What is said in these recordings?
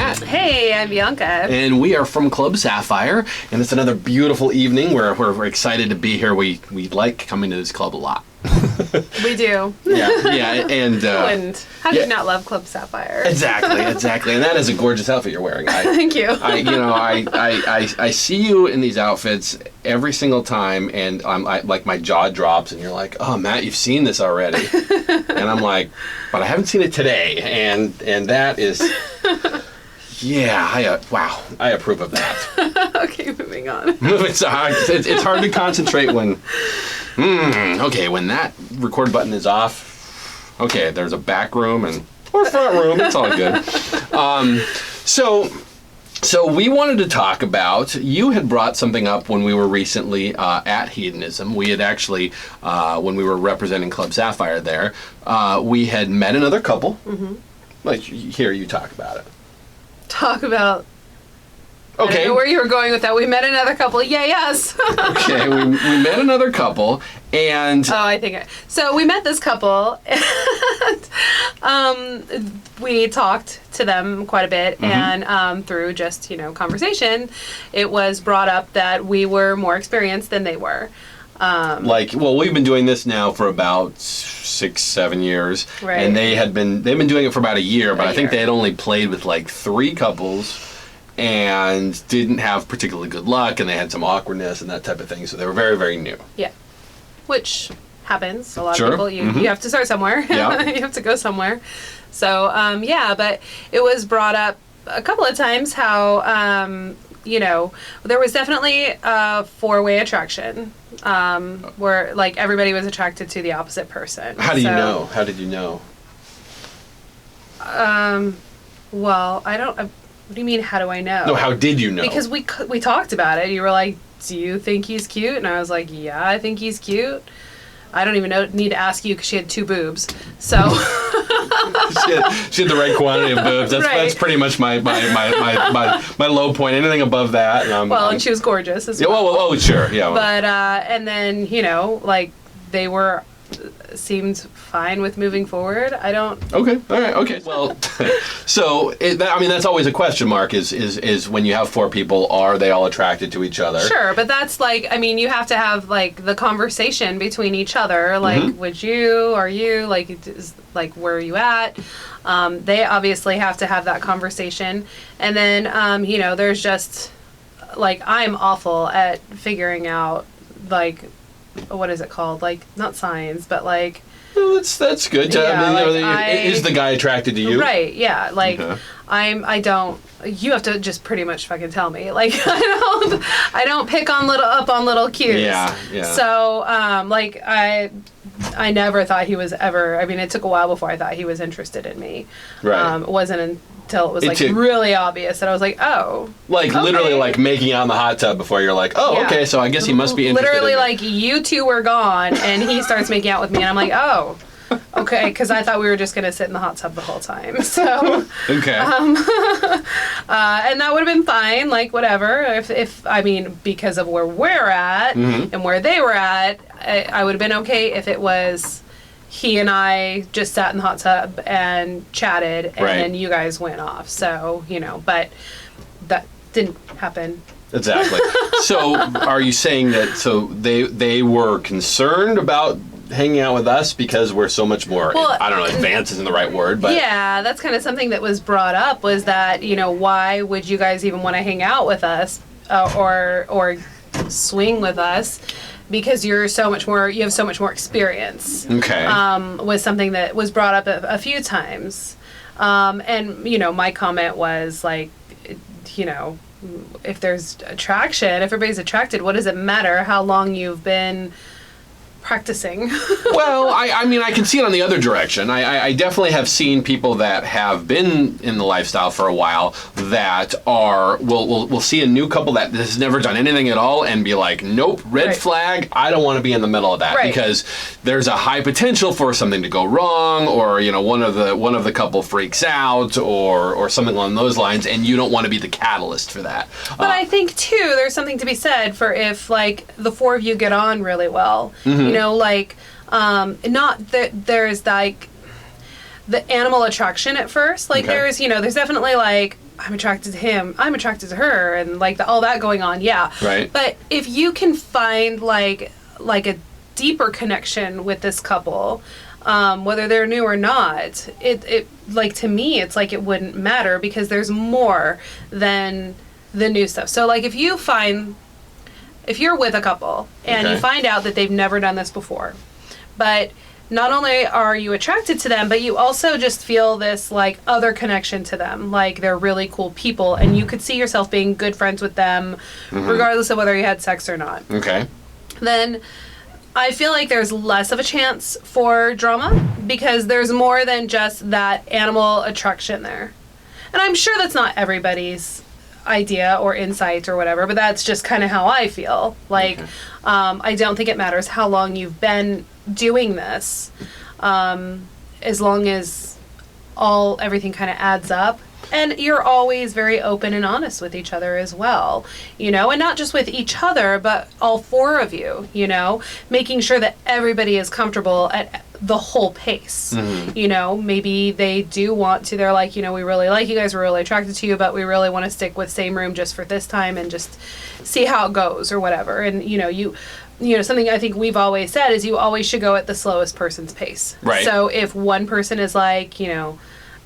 Matt. Hey, I'm Bianca. And we are from Club Sapphire, and it's another beautiful evening where we're excited to be here. We like coming to this club a lot. We do. Yeah, and how do you not love Club Sapphire? Exactly, and that is a gorgeous outfit you're wearing. Thank you. I see you in these outfits every single time, and like my jaw drops, and you're like, "Oh, Matt, you've seen this already," and I'm like, "But I haven't seen it today," and that is. Yeah, I approve of that. Okay, moving on. It's hard to concentrate when, when that record button is off. Okay, there's a back room or front room. It's all good. So we wanted to talk about, you had brought something up when we were recently at Hedonism. We had actually, when we were representing Club Sapphire there, we had met another couple. Mm-hmm. Like, here, you talk about it. Talk about... Okay. I don't know where you were going with that. We met another couple. Yes. Okay, we met another couple, and... So we met this couple, and we talked to them quite a bit, mm-hmm. and through just, conversation, it was brought up that we were more experienced than they were. We've been doing this now for about 6-7 years, right. And they've been doing it for about a year, but I think they had only played with 3 couples and didn't have particularly good luck, and they had some awkwardness and that type of thing, so they were very, very new. Yeah, which happens. A lot Sure. of people, you have to start somewhere. Yeah. You have to go somewhere. So, but it was brought up a couple of times how, there was definitely a 4-way attraction. Where everybody was attracted to the opposite person. How do you know? How did you know? Well, I don't. What do you mean? How do I know? No, how did you know? Because we talked about it. You were like, "Do you think he's cute?" And I was like, "Yeah, I think he's cute." I don't even need to ask you because she had 2 boobs. So she had the right quantity of boobs. That's pretty much my low point. Anything above that, and she was gorgeous as well. Oh, sure, yeah. But and then they were seemed fine with moving forward. I don't. Okay. All right. Okay. Well, so that's always a question mark. Is when you have 4 people, are they all attracted to each other? Sure, but that's you have to have the conversation between each other. Mm-hmm. Would you? Are you? Where are you at? They obviously have to have that conversation, and then there's just I'm awful at figuring out what is it called? Not signs, but well, that's good. Yeah, is the guy attracted to you? Right. Yeah. Okay. I don't. You have to just pretty much fucking tell me. I don't pick on little cues. Yeah. So I never thought he was ever. I mean, it took a while before I thought he was interested in me. Right. It wasn't until it was really obvious that I was like, oh. Literally making out in the hot tub before you're like, oh, yeah. Okay, so I guess he must be interested literally in me. You 2 were gone and he starts making out with me and I'm like, oh. Okay, because I thought we were just going to sit in the hot tub the whole time. So, okay. And that would have been fine, whatever. If because of where we're at mm-hmm. and where they were at, I would have been okay if it was he and I just sat in the hot tub and chatted and then you guys went off. So, but that didn't happen. Exactly. So, are you saying that they were concerned about hanging out with us because we're so much more, I don't know, advanced isn't the right word, but... Yeah, that's kind of something that was brought up, was that, why would you guys even want to hang out with us or swing with us? Because you have so much more experience. Okay. Was something that was brought up a few times. And, my comment was if there's attraction, if everybody's attracted, what does it matter how long you've been practicing? Well, I can see it on the other direction. I definitely have seen people that have been in the lifestyle for a while that will see a new couple that has never done anything at all and be like, nope, red flag, I don't want to be in the middle of that because there's a high potential for something to go wrong, or one of the couple freaks out or something along those lines, and you don't want to be the catalyst for that. But I think too there's something to be said for if the 4 of you get on really well. Mm-hmm. Not that there's the animal attraction at first. There's definitely I'm attracted to him, I'm attracted to her, and like all that going on, yeah. Right. But if you can find like a deeper connection with this couple, whether they're new or not, it like, to me, it's like it wouldn't matter because there's more than the new stuff. So like if you're with a couple and you find out that they've never done this before, but not only are you attracted to them, but you also just feel this like other connection to them, like they're really cool people and you could see yourself being good friends with them regardless of whether you had sex or not. Okay. Then I feel like there's less of a chance for drama because there's more than just that animal attraction there. And I'm sure that's not everybody's idea or insight or whatever, but that's just kind of how I feel. Like, I don't think it matters how long you've been doing this, as long as everything kind of adds up. And you're always very open and honest with each other as well, and not just with each other, but all four of you, making sure that everybody is comfortable at the whole pace. Maybe they do want to, they're like, we really like you guys, we're really attracted to you, but we really want to stick with same room just for this time and just see how it goes or whatever. And, something I think we've always said is you always should go at the slowest person's pace. Right. So if one person is like,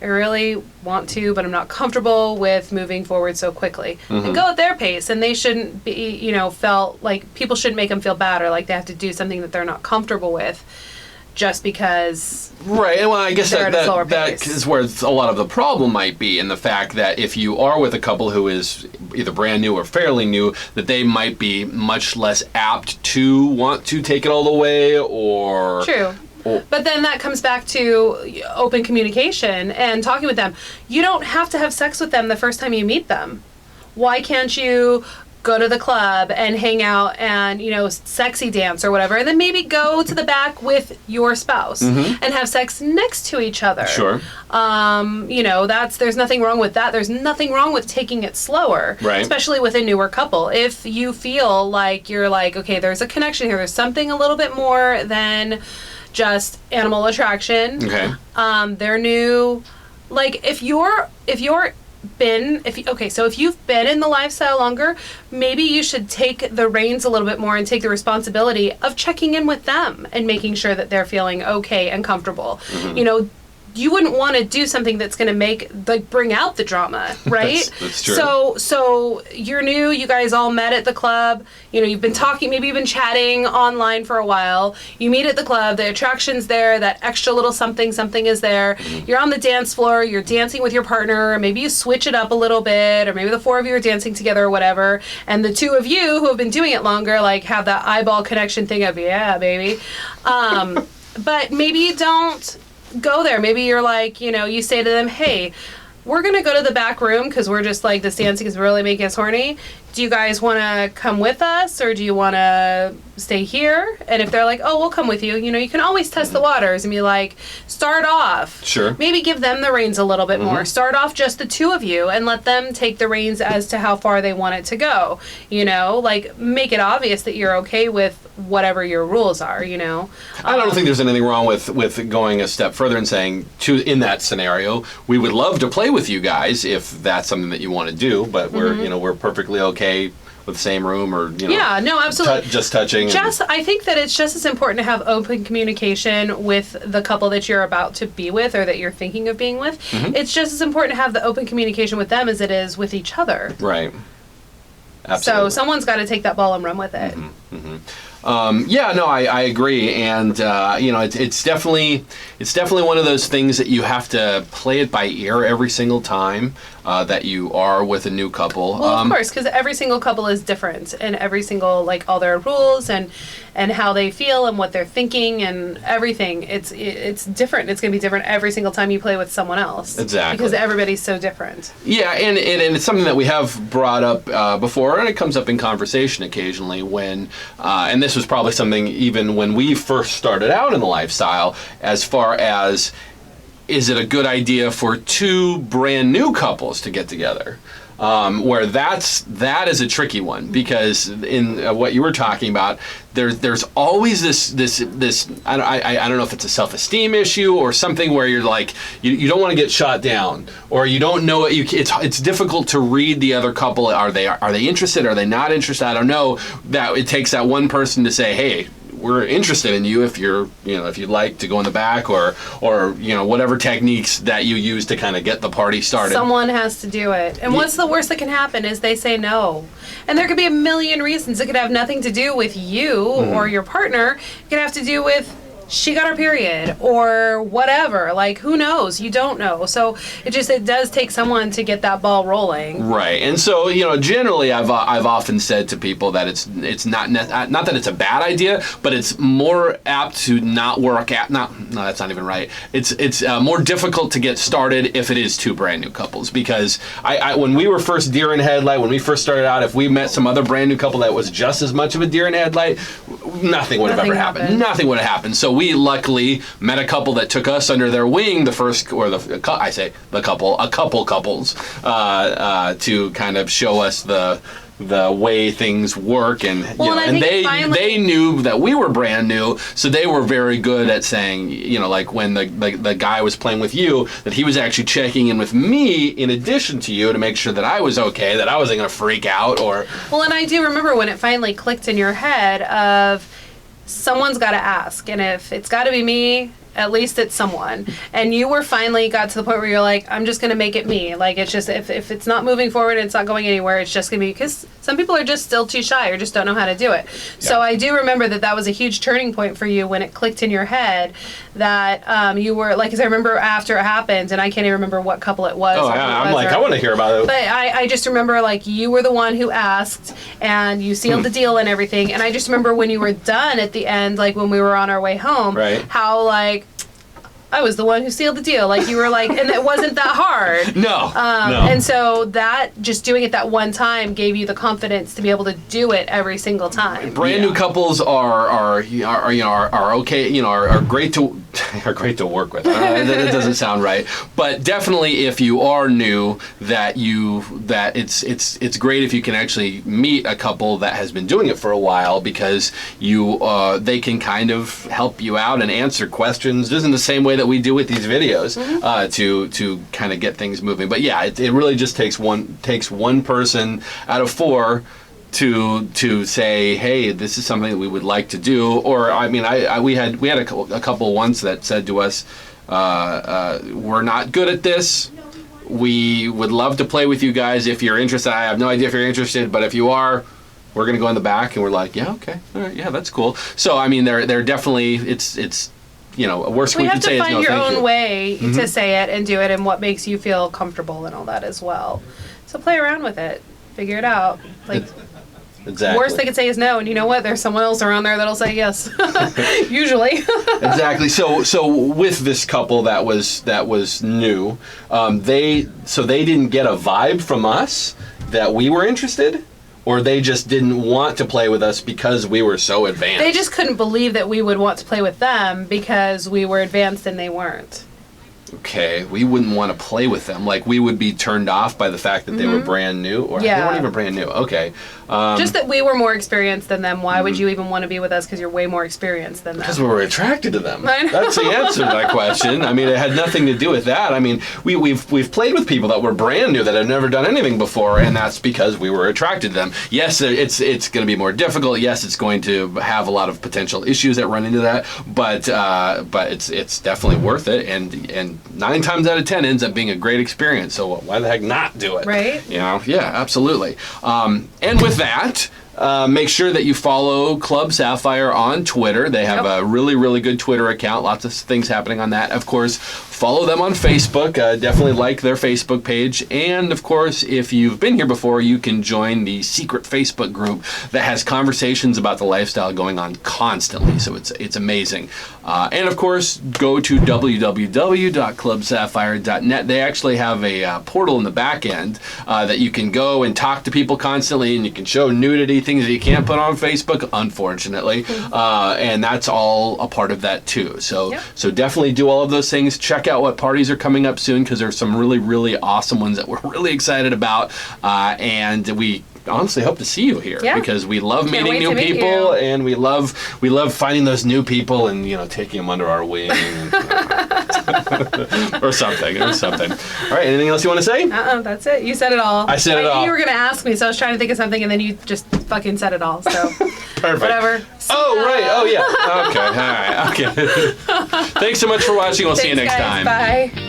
I really want to, but I'm not comfortable with moving forward so quickly. And go at their pace. And they shouldn't be, felt like people shouldn't make them feel bad or like they have to do something that they're not comfortable with just because. Right. Well, I guess that is where a lot of the problem might be, in the fact that if you are with a couple who is either brand new or fairly new, that they might be much less apt to want to take it all the way or. True. But then that comes back to open communication and talking with them. You don't have to have sex with them the first time you meet them. Why can't you go to the club and hang out and, sexy dance or whatever, and then maybe go to the back with your spouse and have sex next to each other? Sure. There's nothing wrong with that. There's nothing wrong with taking it slower, right? Especially with a newer couple. If you feel like you're like, okay, there's a connection here, there's something a little bit more than just animal attraction. Okay. They're new. Like if you've been in the lifestyle longer, maybe you should take the reins a little bit more and take the responsibility of checking in with them and making sure that they're feeling okay and comfortable. You wouldn't want to do something that's going to bring out the drama, right? That's true. So you're new, you guys all met at the club, you've been talking, maybe you've been chatting online for a while, you meet at the club, the attraction's there, that extra little something is there, you're on the dance floor, you're dancing with your partner, or maybe you switch it up a little bit, or maybe the four of you are dancing together or whatever, and the two of you who have been doing it longer, like, have that eyeball connection thing of, yeah, baby. But maybe you don't go there. Maybe you're like, you say to them, hey, we're going to go to the back room because we're just like, this dancing is really making us horny. Do you guys want to come with us or do you want to stay here? And if they're like, oh, we'll come with you, you can always test the waters and be like, start off. Sure. Maybe give them the reins a little bit more. Start off just the two of you and let them take the reins as to how far they want it to go. Make it obvious that you're okay with whatever your rules are, I don't think there's anything wrong with going a step further and saying, in that scenario, we would love to play with you guys if that's something that you want to do, but we're perfectly okay with the same room or yeah, no, absolutely, just touching. I think that it's just as important to have open communication with the couple that you're about to be with or that you're thinking of being with. It's just as important to have the open communication with them as it is with each other. Right. Absolutely. So someone's got to take that ball and run with it. I agree, and it's definitely one of those things that you have to play it by ear every single time that you are with a new couple. Well, of course, because every single couple is different, and every single all their rules and how they feel and what they're thinking and everything. It's different. It's going to be different every single time you play with someone else. Exactly. Because everybody's so different. Yeah, and it's something that we have brought up before, and it comes up in conversation occasionally when, and this was probably something even when we first started out in the lifestyle, as far as is it a good idea for two brand new couples to get together? Where that is a tricky one, because in what you were talking about, there's always this I don't know if it's a self-esteem issue or something where you're like you don't want to get shot down, or you don't know it's difficult to read the other couple. Are they interested? Are they not interested? I don't know. That it takes that one person to say, hey, we're interested in you if if you'd like to go in the back, or whatever techniques that you use to kind of get the party started. Someone has to do it. And what's the worst that can happen is they say no. And there could be a million reasons. It could have nothing to do with you or your partner. It could have to do with she got her period or whatever. Like, who knows? You don't know. So it does take someone to get that ball rolling. Right. And so, generally I've often said to people that it's not that it's a bad idea, but it's more apt to not work out. No, that's not even right. It's more difficult to get started if it is two brand new couples, because I when we were first deer in headlight, when we first started out, if we met some other brand new couple that was just as much of a deer in headlight, nothing would have ever happened. Nothing would have happened. So we luckily met a couple that took us under their wing, a couple couples, to kind of show us the way things work, and they knew that we were brand new, so they were very good at saying, like when the guy was playing with you, that he was actually checking in with me in addition to you to make sure that I was okay, that I wasn't going to freak out or. Well, and I do remember when it finally clicked in your head of, someone's got to ask, and if it's got to be me, at least it's someone. And you were finally got to the point where you're like, I'm just going to make it me. Like, it's just, if it's not moving forward and it's not going anywhere, it's just going to be, because some people are just still too shy or just don't know how to do it. Yeah. So I do remember that was a huge turning point for you when it clicked in your head that you were, like, because I remember after it happened, and I can't even remember what couple it was. Oh, yeah, I'm like, I want to hear about it. But I just remember, like, you were the one who asked, and you sealed the deal and everything. And I just remember when you were done at the end, like, when we were on our way home, right, how, like, I was the one who sealed the deal. Like, you were like, and it wasn't that hard. No. And so that, just doing it that one time gave you the confidence to be able to do it every single time. Brand new couples are okay, are great to work with. That doesn't sound right, but definitely if you are new, that it's great if you can actually meet a couple that has been doing it for a while, because they can kind of help you out and answer questions just in the same way that we do with these videos, to kind of get things moving. But yeah, it really just takes one person out of four to say, hey, this is something that we would like to do. Or I mean, we had a couple once that said to us, we're not good at this. We would love to play with you guys if you're interested. I have no idea if you're interested, but if you are, we're going to go in the back. And we're like, yeah, okay, all right, yeah, that's cool. So I mean, they're definitely, it's a worst we could say is no, thank you. You have to find your own way to say it and do it, and what makes you feel comfortable and all that as well. So play around with it, figure it out. Like, exactly. Worst they could say is no, and you know what? There's someone else around there that'll say yes. Usually. Exactly. So with this couple that was new, they didn't get a vibe from us that we were interested. Or they just didn't want to play with us because we were so advanced. They just couldn't believe that we would want to play with them because we were advanced and they weren't. Okay, we wouldn't want to play with them. Like, we would be turned off by the fact that they were brand new, or they weren't even brand new. Okay. Just that we were more experienced than them. Why would you even want to be with us? Because you're way more experienced than them. Because we were attracted to them. That's the answer to that question. I mean, it had nothing to do with that. I mean, we've played with people that were brand new that have never done anything before, and that's because we were attracted to them. Yes, it's going to be more difficult. Yes, it's going to have a lot of potential issues that run into that. But it's definitely worth it, and 9 times out of 10 ends up being a great experience. So why the heck not do it? Right? Yeah, absolutely. And with that, make sure that you follow Club Sapphire on Twitter. They have a really, really good Twitter account. Lots of things happening on that. Of course, follow them on Facebook. Definitely like their Facebook page. And, of course, if you've been here before, you can join the secret Facebook group that has conversations about the lifestyle going on constantly. So it's amazing. And, of course, go to www.clubsapphire.net. They actually have a portal in the back end that you can go and talk to people constantly, and you can show nudity, things that you can't put on Facebook, unfortunately. And that's all a part of that too. So so definitely do all of those things. Check out what parties are coming up soon, because there's some really, really awesome ones that we're really excited about. And we honestly hope to see you here, because we love meeting new people, and we love finding those new people and taking them under our wing or something. All right, anything else you want to say? That's it. You said it all. I said it all. You were gonna ask me, so I was trying to think of something, and then you just fucking said it all. So perfect. Whatever. Right. Oh yeah. Okay. All right. Okay. Thanks so much for watching. We'll see you next time. Bye.